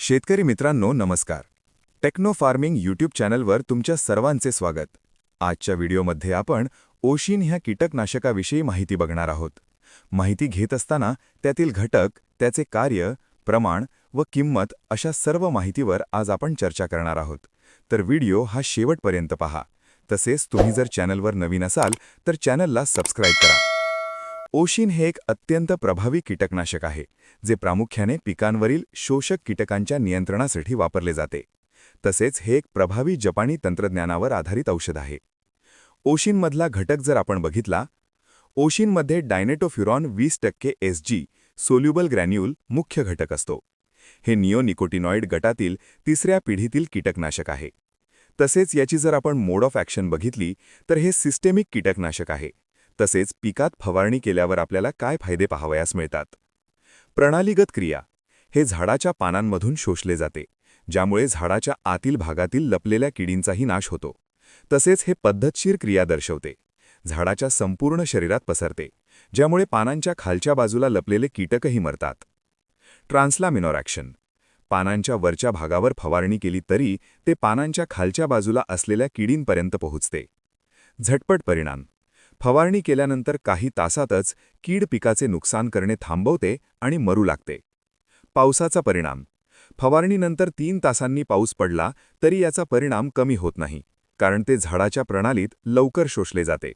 शेतकरी मित्रांनो नमस्कार. टेक्नो फार्मिंग यूट्यूब चॅनलवर तुमच्या सर्वांचे स्वागत. आजच्या व्हिडिओमध्ये आपण ओशिन ह्या कीटकनाशकाविषयी माहिती बघणार आहोत. माहिती घेत असताना त्यातील घटक, त्याचे कार्य, प्रमाण व किंमत अशा सर्व माहितीवर आज आपण चर्चा करणार आहोत. तर व्हिडिओ हा शेवटपर्यंत पहा. तसेच तुम्ही जर चॅनलवर नवीन असाल तर चॅनलला सबस्क्राईब करा. ओशिन हे एक अत्यंत प्रभावी कीटकनाशक आहे, जे प्रामुख्याने पिकांवरील शोषक कीटकांच्या नियंत्रणासाठी वापरले जाते. तसेच हे एक प्रभावी जपानी तंत्रज्ञानावर आधारित औषध आहे. ओशिनमधला घटक जर आपण बघितला, ओशिनमध्ये डायनेटोफ्युरॉन 20% SG सोल्युबल ग्रॅन्युल मुख्य घटक असतो. हे निओनिकोटिनॉइड गटातील तिसऱ्या पिढीतील कीटकनाशक आहे. तसेच याची जर आपण मोड ऑफ ॲक्शन बघितली तर हे सिस्टेमिक कीटकनाशक आहे. तसेच पिकात फवारणी केल्यावर आपल्याला काय फायदे पाहावयास मिळतात. प्रणालीगत क्रिया. हे झाडाच्या पानांमधून शोषले जाते, ज्यामुळे झाडाच्या आतील भागातील लपलेल्या किडींचाही नाश होतो. तसेच हे पद्धतशीर क्रिया दर्शवते. झाडाच्या संपूर्ण शरीरात पसरते, ज्यामुळे पानांच्या खालच्या बाजूला लपलेले कीटकही मरतात. ट्रान्सलामिनर ॲक्शन. पानांच्या वरच्या भागावर फवारणी केली तरी ते पानांच्या खालच्या बाजूला असलेल्या किडींपर्यंत पोहोचते. झटपट परिणाम. फवारणी केल्यानंतर काही तासातच कीड पिकाचे नुकसान करणे थांबवते आणि मरू लागते. पावसाचा परिणाम. फवारणीनंतर 3 तासांनी पाऊस पडला तरी याचा परिणाम कमी होत नाही, कारण ते झाडाच्या प्रणालीत लवकर शोषले जाते.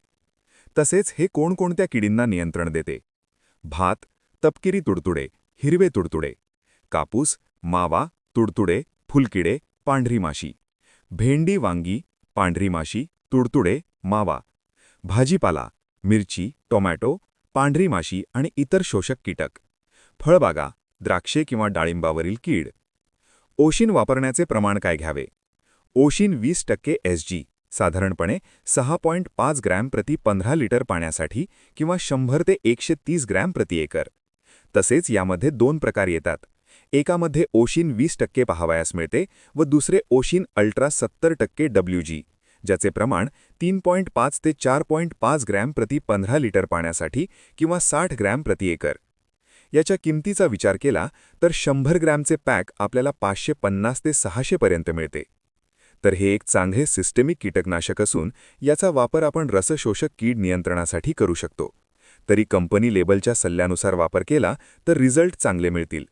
तसेच हे कोणकोणत्या किडींना नियंत्रण देते. भात, तपकिरी तुडतुडे, हिरवे तुडतुडे. कापूस, मावा, तुडतुडे, फुलकिडे, पांढरी माशी. भेंडी, वांगी, पांढरी माशी, तुडतुडे, मावा. भाजीपाला, मिरची, टोमॅटो, पांढरी माशी आणि इतर शोषक कीटक. फळबागा, द्राक्षे किंवा डाळिंबावरील कीड. ओशिन वापरण्याचे प्रमाण काय घ्यावे. ओशिन 20% SG साधारणपणे 6.5 ग्रॅम प्रति 15 लिटर पाण्यासाठी किंवा 100 ते 130 ग्रॅम प्रति एकर. तसेच यामध्ये 2 प्रकार येतात. एकामध्ये ओशिन 20% पाहावयास मिळते व दुसरे ओशिन अल्ट्रा 70% WG, ज्याचे प्रमाण 3.5 ते 4.5 ग्रॅम प्रति 15 लिटर पाण्यासाठी किंवा 60 ग्रॅम प्रति एकर. याच्या किमतीचा विचार केला तर 100 ग्रॅमचे पॅक आपल्याला 550 ते 600 पर्यंत मिळते. तर हे एक चांगले सिस्टेमिक कीटकनाशक असून याचा वापर आपण रसशोषक कीड नियंत्रणासाठी करू शकतो. तरी कंपनी लेबलच्या सल्ल्यानुसार वापर केला तर रिझल्ट चांगले मिळतील.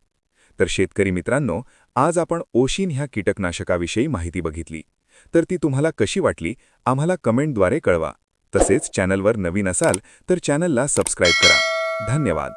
तर शेतकरी मित्रांनो, आज आपण ओशिन ह्या कीटकनाशकाविषयी माहिती बघितली. तर ती तुम्हाला कशी वाटली आम्हाला कमेंटद्वारे कळवा. तसेच चॅनलवर नवीन असाल तर चॅनलला सबस्क्राईब करा. धन्यवाद.